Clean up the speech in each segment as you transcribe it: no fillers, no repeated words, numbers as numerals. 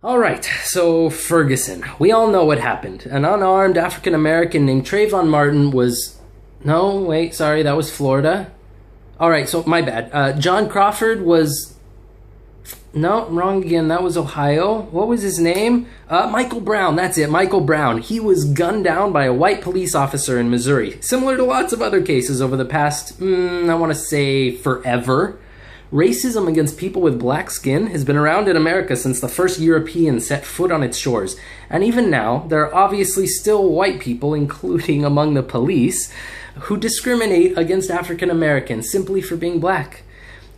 All right, so Ferguson. We all know what happened. An unarmed African-American named Trayvon Martin was... No, wait, sorry, that was Florida. All right, so my bad. John Crawford was... No, wrong again. That was Ohio. What was his name? Michael Brown. That's it, Michael Brown. He was gunned down by a white police officer in Missouri. Similar to lots of other cases over the past, I want to say, forever. Racism against people with black skin has been around in America since the first Europeans set foot on its shores. And even now, there are obviously still white people, including among the police, who discriminate against African Americans simply for being black.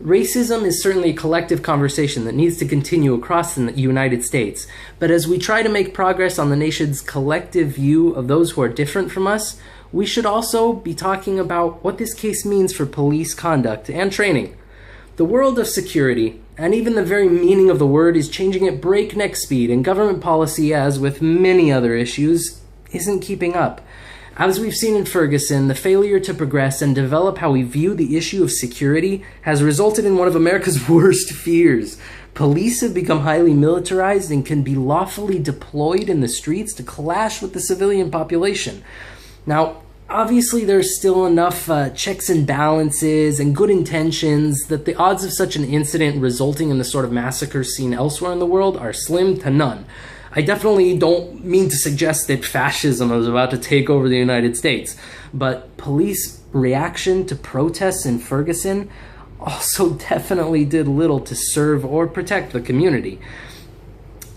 Racism is certainly a collective conversation that needs to continue across the United States, but as we try to make progress on the nation's collective view of those who are different from us, we should also be talking about what this case means for police conduct and training. The world of security, and even the very meaning of the word, is changing at breakneck speed, and government policy, as with many other issues, isn't keeping up. As we've seen in Ferguson, the failure to progress and develop how we view the issue of security has resulted in one of America's worst fears. Police have become highly militarized and can be lawfully deployed in the streets to clash with the civilian population. Now, obviously there's still enough checks and balances and good intentions that the odds of such an incident resulting in the sort of massacres seen elsewhere in the world are slim to none. I definitely don't mean to suggest that fascism is about to take over the United States, but police reaction to protests in Ferguson also definitely did little to serve or protect the community.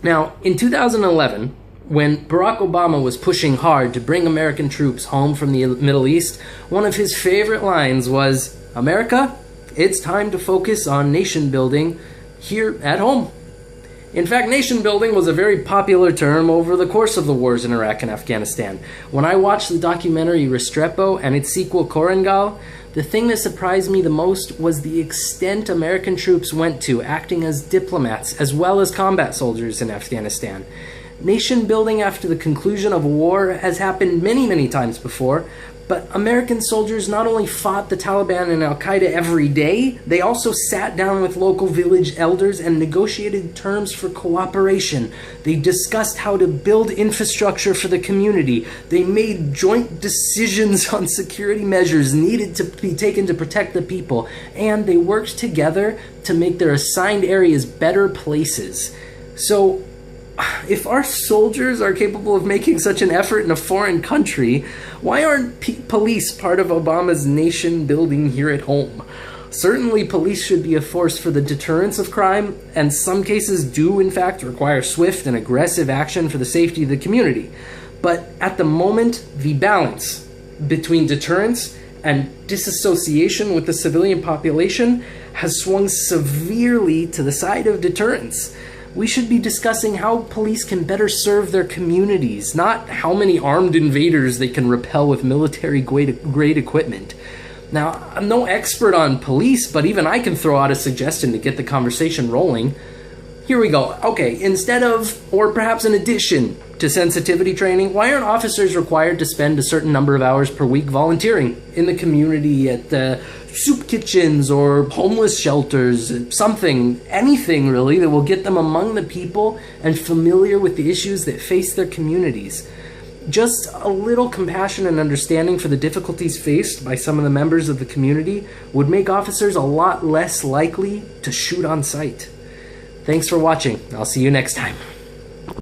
Now, in 2011, when Barack Obama was pushing hard to bring American troops home from the Middle East, one of his favorite lines was, "America, it's time to focus on nation building here at home." In fact, nation building was a very popular term over the course of the wars in Iraq and Afghanistan. When I watched the documentary Restrepo and its sequel Korangal, the thing that surprised me the most was the extent American troops went to acting as diplomats as well as combat soldiers in Afghanistan. Nation building after the conclusion of a war has happened many, many times before, but American soldiers not only fought the Taliban and Al-Qaeda every day, they also sat down with local village elders and negotiated terms for cooperation. They discussed how to build infrastructure for the community. They made joint decisions on security measures needed to be taken to protect the people, and they worked together to make their assigned areas better places. So, if our soldiers are capable of making such an effort in a foreign country, why aren't police part of Obama's nation building here at home? Certainly police should be a force for the deterrence of crime, and some cases do in fact require swift and aggressive action for the safety of the community. But at the moment, the balance between deterrence and disassociation with the civilian population has swung severely to the side of deterrence. We should be discussing how police can better serve their communities, not how many armed invaders they can repel with military-grade equipment. Now, I'm no expert on police, but even I can throw out a suggestion to get the conversation rolling. Here we go. Okay, instead of, or perhaps in addition to sensitivity training, why aren't officers required to spend a certain number of hours per week volunteering in the community at soup kitchens or homeless shelters, anything really that will get them among the people and familiar with the issues that face their communities? Just a little compassion and understanding for the difficulties faced by some of the members of the community would make officers a lot less likely to shoot on sight. Thanks for watching. I'll see you next time.